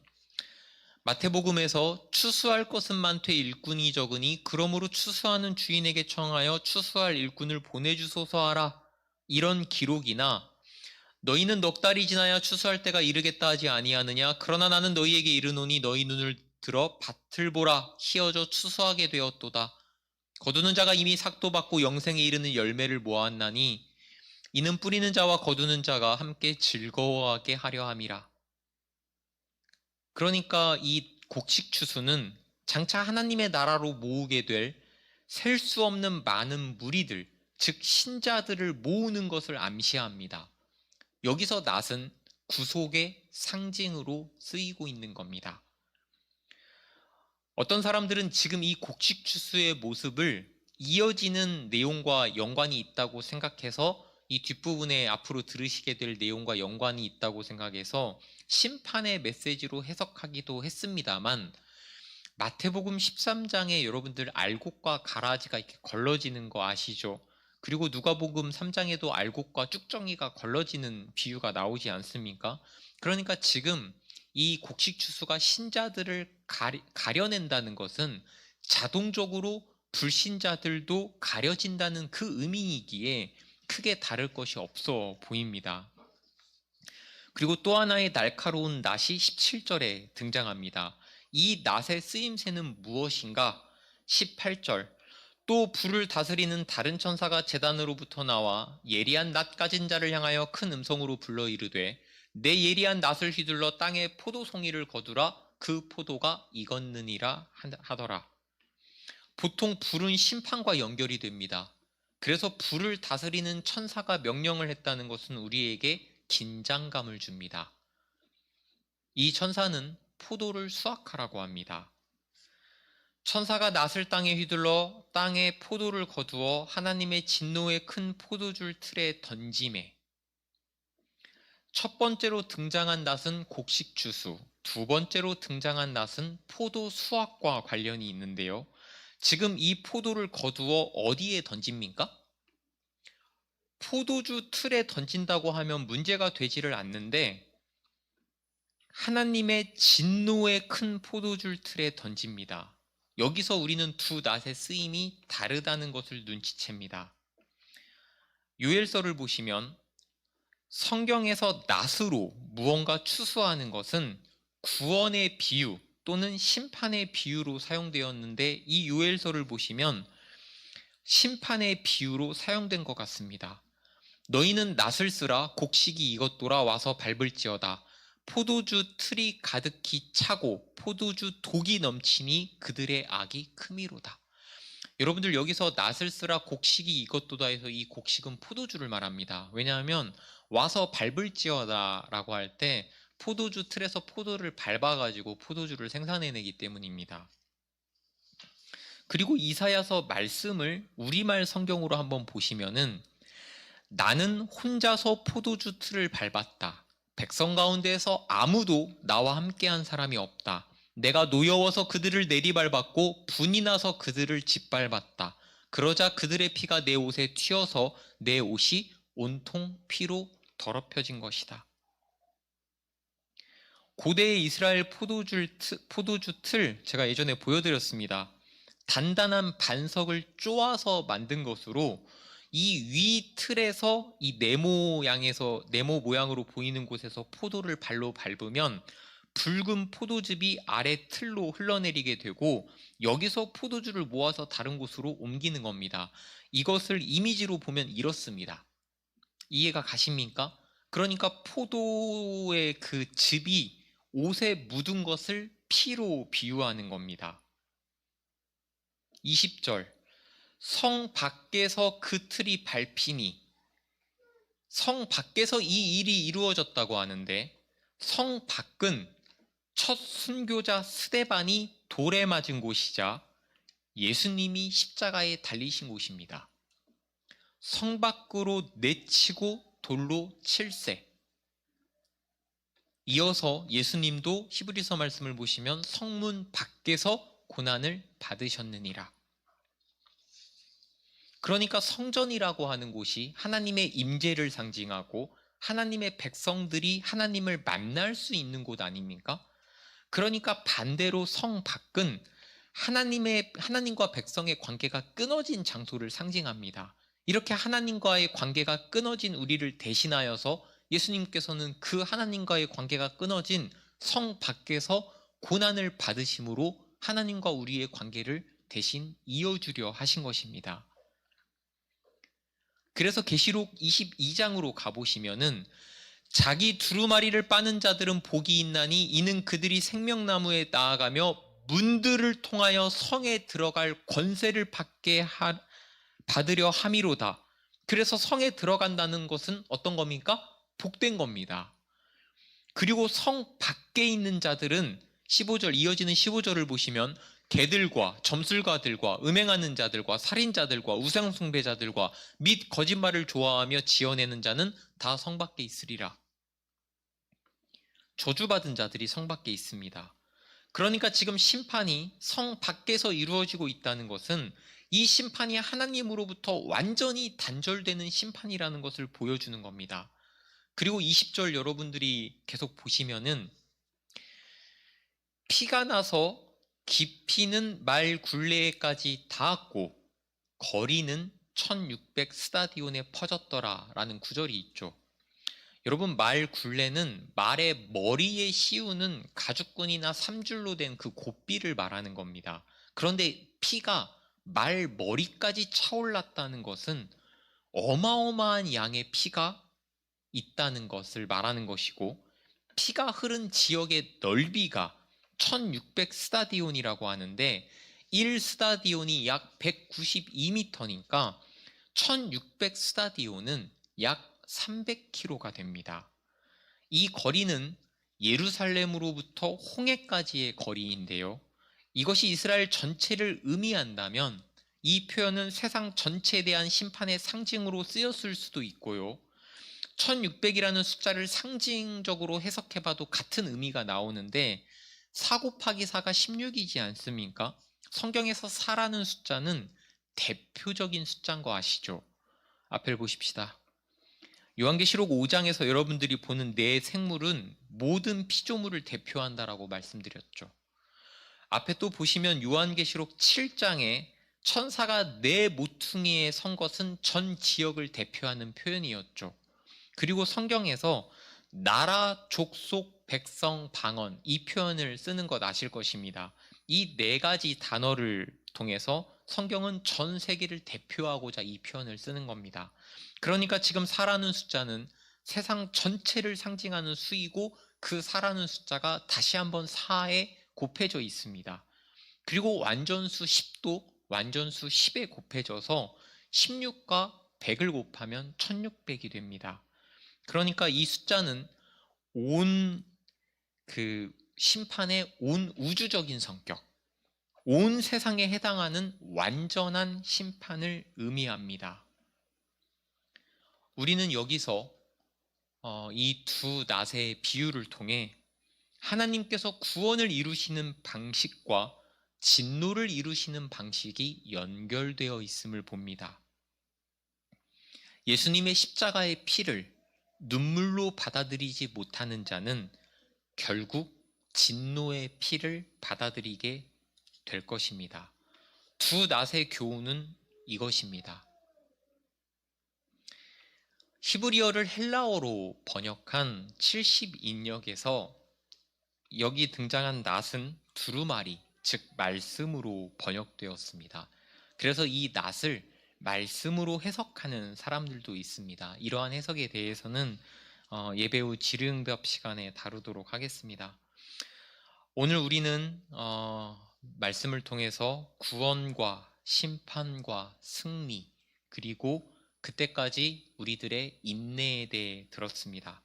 마태복음에서 추수할 것은 많되 일꾼이 적으니 그러므로 추수하는 주인에게 청하여 추수할 일꾼을 보내주소서 하라, 이런 기록이나 너희는 넉 달이 지나야 추수할 때가 이르겠다 하지 아니하느냐, 그러나 나는 너희에게 이르노니 너희 눈을 들어 밭을 보라, 희어져 추수하게 되었도다. 거두는 자가 이미 삭도 받고 영생에 이르는 열매를 모았나니 이는 뿌리는 자와 거두는 자가 함께 즐거워하게 하려 함이라. 그러니까 이 곡식 추수는 장차 하나님의 나라로 모으게 될 셀 수 없는 많은 무리들, 즉 신자들을 모으는 것을 암시합니다. 여기서 낫은 구속의 상징으로 쓰이고 있는 겁니다. 어떤 사람들은 지금 이 곡식 추수의 모습을 이어지는 내용과 연관이 있다고 생각해서, 이 뒷부분에 앞으로 들으시게 될 내용과 연관이 있다고 생각해서 심판의 메시지로 해석하기도 했습니다만, 마태복음 13장에 여러분들 알곡과 가라지가 이렇게 걸러지는 거 아시죠? 그리고 누가복음 3장에도 알곡과 쭉정이가 걸러지는 비유가 나오지 않습니까? 그러니까 지금 이 곡식 추수가 신자들을 가려낸다는 것은 자동적으로 불신자들도 가려진다는 그 의미이기에 크게 다를 것이 없어 보입니다. 그리고 또 하나의 날카로운 낫이 17절에 등장합니다. 이 낫의 쓰임새는 무엇인가? 18절, 또 불을 다스리는 다른 천사가 제단으로부터 나와 예리한 낫 가진 자를 향하여 큰 음성으로 불러 이르되 내 예리한 낫을 휘둘러 땅에 포도송이를 거두라, 그 포도가 익었느니라 하더라. 보통 불은 심판과 연결이 됩니다. 그래서 불을 다스리는 천사가 명령을 했다는 것은 우리에게 긴장감을 줍니다. 이 천사는 포도를 수확하라고 합니다. 천사가 낫을 땅에 휘둘러 땅에 포도를 거두어 하나님의 진노의 큰 포도줄 틀에 던지매. 첫 번째로 등장한 낫은 곡식 추수, 두 번째로 등장한 낫은 포도 수확과 관련이 있는데요. 지금 이 포도를 거두어 어디에 던집니까? 포도주 틀에 던진다고 하면 문제가 되지를 않는데 하나님의 진노의 큰 포도줄 틀에 던집니다. 여기서 우리는 두 낫의 쓰임이 다르다는 것을 눈치챕니다. 요엘서를 보시면 성경에서 낫으로 무언가 추수하는 것은 구원의 비유 또는 심판의 비유로 사용되었는데, 이 요엘서를 보시면 심판의 비유로 사용된 것 같습니다. 너희는 낫을 쓰라, 곡식이 익었도라, 와서 밟을지어다. 포도주 틀이 가득히 차고 포도주 독이 넘치니 그들의 악이 크미로다. 여러분들 여기서 낫을 쓰라, 곡식이 익었도다 해서 이 곡식은 포도주를 말합니다. 왜냐하면 와서 밟을지어다 라고 할 때 포도주 틀에서 포도를 밟아가지고 포도주를 생산해내기 때문입니다. 그리고 이사야서 말씀을 우리말 성경으로 한번 보시면은 나는 혼자서 포도주 틀을 밟았다. 백성 가운데에서 아무도 나와 함께한 사람이 없다. 내가 노여워서 그들을 내리밟았고 분이 나서 그들을 짓밟았다. 그러자 그들의 피가 내 옷에 튀어서 내 옷이 온통 피로 더럽혀진 것이다. 고대의 이스라엘 포도주 틀 제가 예전에 보여드렸습니다. 단단한 반석을 쪼아서 만든 것으로 이 위 틀에서 이 네모 모양으로 보이는 곳에서 포도를 발로 밟으면 붉은 포도즙이 아래 틀로 흘러내리게 되고 여기서 포도주를 모아서 다른 곳으로 옮기는 겁니다. 이것을 이미지로 보면 이렇습니다. 이해가 가십니까? 그러니까 포도의 그 즙이 옷에 묻은 것을 피로 비유하는 겁니다. 20절, 성 밖에서 그 틀이 밟히니, 성 밖에서 이 일이 이루어졌다고 하는데 성 밖은 첫 순교자 스데반이 돌에 맞은 곳이자 예수님이 십자가에 달리신 곳입니다. 성 밖으로 내치고 돌로 칠세. 이어서 예수님도 히브리서 말씀을 보시면 성문 밖에서 고난을 받으셨느니라. 그러니까 성전이라고 하는 곳이 하나님의 임재를 상징하고 하나님의 백성들이 하나님을 만날 수 있는 곳 아닙니까? 그러니까 반대로 성 밖은 하나님과 백성의 관계가 끊어진 장소를 상징합니다. 이렇게 하나님과의 관계가 끊어진 우리를 대신하여서 예수님께서는 그 하나님과의 관계가 끊어진 성 밖에서 고난을 받으심으로 하나님과 우리의 관계를 대신 이어주려 하신 것입니다. 그래서 계시록 22장으로 가보시면은 자기 두루마리를 빠는 자들은 복이 있나니 이는 그들이 생명나무에 나아가며 문들을 통하여 성에 들어갈 권세를 받으려 함이로다. 그래서 성에 들어간다는 것은 어떤 겁니까? 복된 겁니다. 그리고 성 밖에 있는 자들은 15절 이어지는 15절을 보시면 개들과 점술가들과 음행하는 자들과 살인자들과 우상숭배자들과 및 거짓말을 좋아하며 지어내는 자는 다 성 밖에 있으리라. 저주받은 자들이 성 밖에 있습니다. 그러니까 지금 심판이 성 밖에서 이루어지고 있다는 것은 이 심판이 하나님으로부터 완전히 단절되는 심판이라는 것을 보여주는 겁니다. 그리고 20절 여러분들이 계속 보시면은 피가 나서 깊이는 말 굴레에까지 닿았고 거리는 1600 스타디온에 퍼졌더라 라는 구절이 있죠. 여러분, 말 굴레는 말의 머리에 씌우는 가죽끈이나 삼줄로 된 그 곱비를 말하는 겁니다. 그런데 피가 말 머리까지 차올랐다는 것은 어마어마한 양의 피가 있다는 것을 말하는 것이고, 피가 흐른 지역의 넓이가 1600 스타디온이라고 하는데 1 스타디온이 약 192m니까 1600 스타디온은 약 300km가 됩니다. 이 거리는 예루살렘으로부터 홍해까지의 거리인데요. 이것이 이스라엘 전체를 의미한다면 이 표현은 세상 전체에 대한 심판의 상징으로 쓰였을 수도 있고요. 1600이라는 숫자를 상징적으로 해석해봐도 같은 의미가 나오는데 4 곱하기 4가 16이지 않습니까? 성경에서 4라는 숫자는 대표적인 숫자인 거 아시죠? 앞을 보십시다. 요한계시록 5장에서 여러분들이 보는 네 생물은 모든 피조물을 대표한다라고 말씀드렸죠. 앞에 또 보시면 요한계시록 7장에 천사가 네 모퉁이에 선 것은 전 지역을 대표하는 표현이었죠. 그리고 성경에서 나라, 족속, 백성, 방언 이 표현을 쓰는 것 아실 것입니다. 이 네 가지 단어를 통해서 성경은 전 세계를 대표하고자 이 표현을 쓰는 겁니다. 그러니까 지금 4라는 숫자는 세상 전체를 상징하는 수이고 그 4라는 숫자가 다시 한번 4에 곱해져 있습니다. 그리고 완전수 10도 완전수 10에 곱해져서 16과 100을 곱하면 1600이 됩니다. 그러니까 이 숫자는 온 심판의 온 우주적인 성격, 온 세상에 해당하는 완전한 심판을 의미합니다. 우리는 여기서 이 두 낫의 비유를 통해 하나님께서 구원을 이루시는 방식과 진노를 이루시는 방식이 연결되어 있음을 봅니다. 예수님의 십자가의 피를 눈물로 받아들이지 못하는 자는 결국 진노의 피를 받아들이게 될 것입니다. 두 낫의 교훈은 이것입니다. 히브리어를 헬라어로 번역한 70인역에서 여기 등장한 낫은 두루마리, 즉 말씀으로 번역되었습니다. 그래서 이 낫을 말씀으로 해석하는 사람들도 있습니다. 이러한 해석에 대해서는 예배 후 질의응답 시간에 다루도록 하겠습니다. 오늘 우리는 말씀을 통해서 구원과 심판과 승리 그리고 그때까지 우리들의 인내에 대해 들었습니다.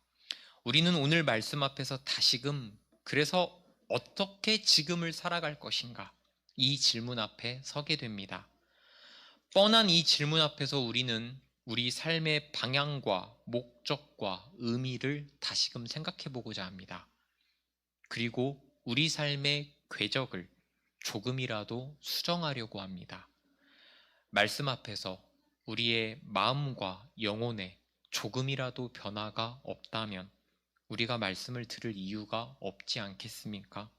우리는 오늘 말씀 앞에서 다시금 그래서 어떻게 지금을 살아갈 것인가? 이 질문 앞에 서게 됩니다. 뻔한 이 질문 앞에서 우리는 우리 삶의 방향과 목적과 의미를 다시금 생각해 보고자 합니다. 그리고 우리 삶의 궤적을 조금이라도 수정하려고 합니다. 말씀 앞에서 우리의 마음과 영혼에 조금이라도 변화가 없다면 우리가 말씀을 들을 이유가 없지 않겠습니까?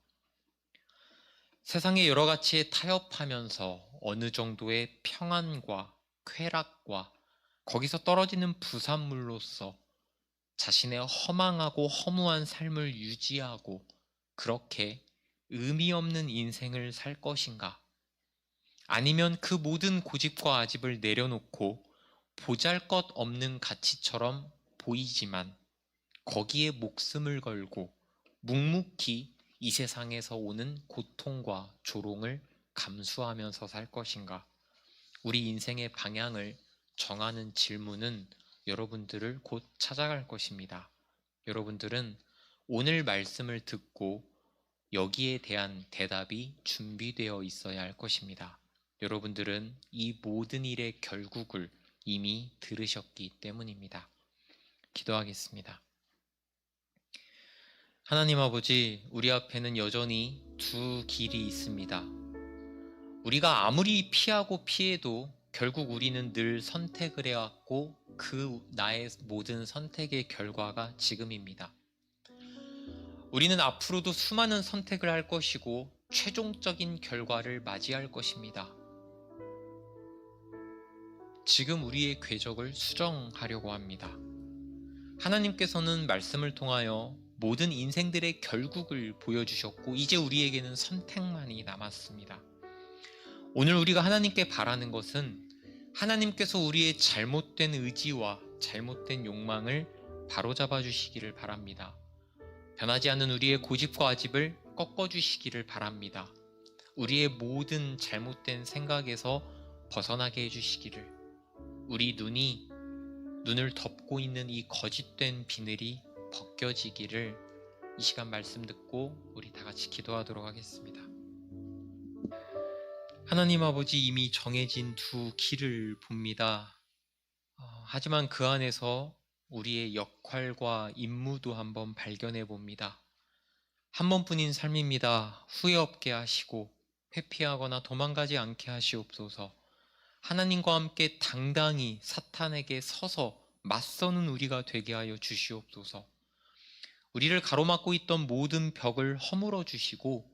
세상의 여러 가지에 타협하면서 어느 정도의 평안과 쾌락과 거기서 떨어지는 부산물로서 자신의 허망하고 허무한 삶을 유지하고 그렇게 의미 없는 인생을 살 것인가? 아니면 그 모든 고집과 아집을 내려놓고 보잘것없는 가치처럼 보이지만 거기에 목숨을 걸고 묵묵히 이 세상에서 오는 고통과 조롱을 감수하면서 살 것인가? 우리 인생의 방향을 정하는 질문은 여러분들을 곧 찾아갈 것입니다. 여러분들은 오늘 말씀을 듣고 여기에 대한 대답이 준비되어 있어야 할 것입니다. 여러분들은 이 모든 일의 결국을 이미 들으셨기 때문입니다. 기도하겠습니다. 하나님 아버지, 우리 앞에는 여전히 두 길이 있습니다. 우리가 아무리 피하고 피해도 결국 우리는 늘 선택을 해왔고 그 나의 모든 선택의 결과가 지금입니다. 우리는 앞으로도 수많은 선택을 할 것이고 최종적인 결과를 맞이할 것입니다. 지금 우리의 궤적을 수정하려고 합니다. 하나님께서는 말씀을 통하여 모든 인생들의 결국을 보여주셨고 이제 우리에게는 선택만이 남았습니다. 오늘 우리가 하나님께 바라는 것은 하나님께서 우리의 잘못된 의지와 잘못된 욕망을 바로잡아 주시기를 바랍니다. 변하지 않는 우리의 고집과 아집을 꺾어주시기를 바랍니다. 우리의 모든 잘못된 생각에서 벗어나게 해주시기를, 우리 눈을 덮고 있는 이 거짓된 비늘이 벗겨지기를 이 시간 말씀 듣고 우리 다 같이 기도하도록 하겠습니다. 하나님 아버지, 이미 정해진 두 길을 봅니다. 하지만 그 안에서 우리의 역할과 임무도 한번 발견해 봅니다. 한 번뿐인 삶입니다. 후회 없게 하시고 회피하거나 도망가지 않게 하시옵소서. 하나님과 함께 당당히 사탄에게 서서 맞서는 우리가 되게 하여 주시옵소서. 우리를 가로막고 있던 모든 벽을 허물어 주시고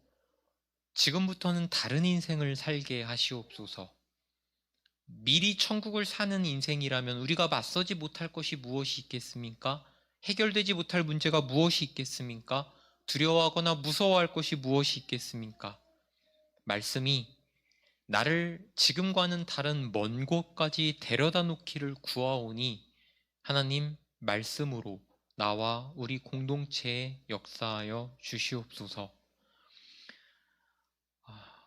지금부터는 다른 인생을 살게 하시옵소서. 미리 천국을 사는 인생이라면 우리가 맞서지 못할 것이 무엇이 있겠습니까? 해결되지 못할 문제가 무엇이 있겠습니까? 두려워하거나 무서워할 것이 무엇이 있겠습니까? 말씀이 나를 지금과는 다른 먼 곳까지 데려다 놓기를 구하오니 하나님 말씀으로 나와 우리 공동체에 역사하여 주시옵소서.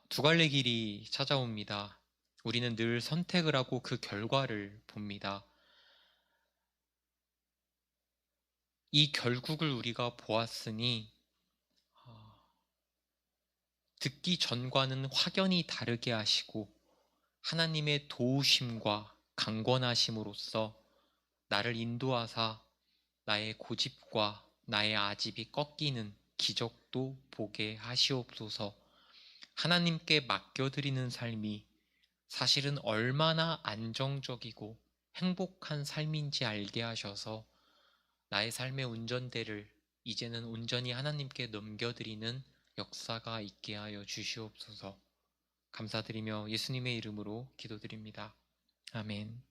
두 갈래 길이 찾아옵니다. 우리는 늘 선택을 하고 그 결과를 봅니다. 이 결국을 우리가 보았으니 듣기 전과는 확연히 다르게 하시고 하나님의 도우심과 강권하심으로써 나를 인도하사 나의 고집과 나의 아집이 꺾이는 기적도 보게 하시옵소서. 하나님께 맡겨드리는 삶이 사실은 얼마나 안정적이고 행복한 삶인지 알게 하셔서 나의 삶의 운전대를 이제는 온전히 하나님께 넘겨드리는 역사가 있게 하여 주시옵소서. 감사드리며 예수님의 이름으로 기도드립니다. 아멘.